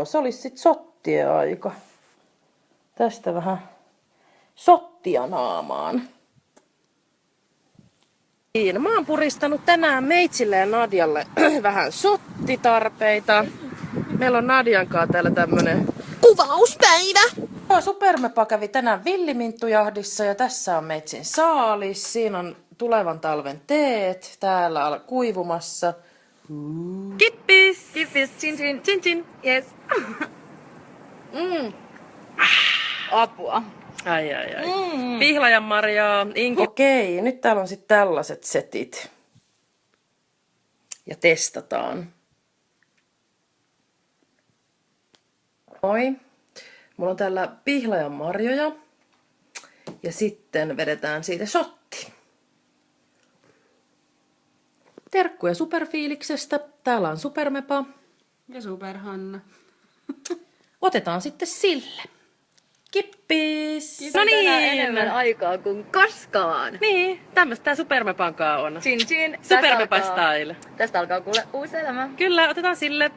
Se olisi sit sottien aika. Tästä vähän sottia naamaan. Niin, mä oon puristanut tänään Meitsille ja Nadialle vähän sottitarpeita. Meillä on Nadian kanssa täällä tämmönen kuvauspäivä. Supermepa kävi tänään villiminttujahdissa ja tässä on Meitsin saalis. Siinä on tulevan talven teet täällä kuivumassa. Kippis! Kippis! Chin chin! Chin chin! Yes! Apua! Ai. Pihlajanmarjaa, Inko. Okei, nyt täällä on sitten tällaiset setit. Ja testataan. Moi. Mulla on täällä pihlajanmarjoja. Ja sitten vedetään siitä shotti. Terkkuja Superfiiliksestä. Täällä on Supermepa. Ja Superhanna. Otetaan sitten sille. Kippis! No niin! Enemmän aikaa kuin koskaan! Niin, tämmöstä tää Supermepan kaa on. Chin chin! Supermepa style. Tästä alkaa kuule uusi elämä. Kyllä, otetaan sille.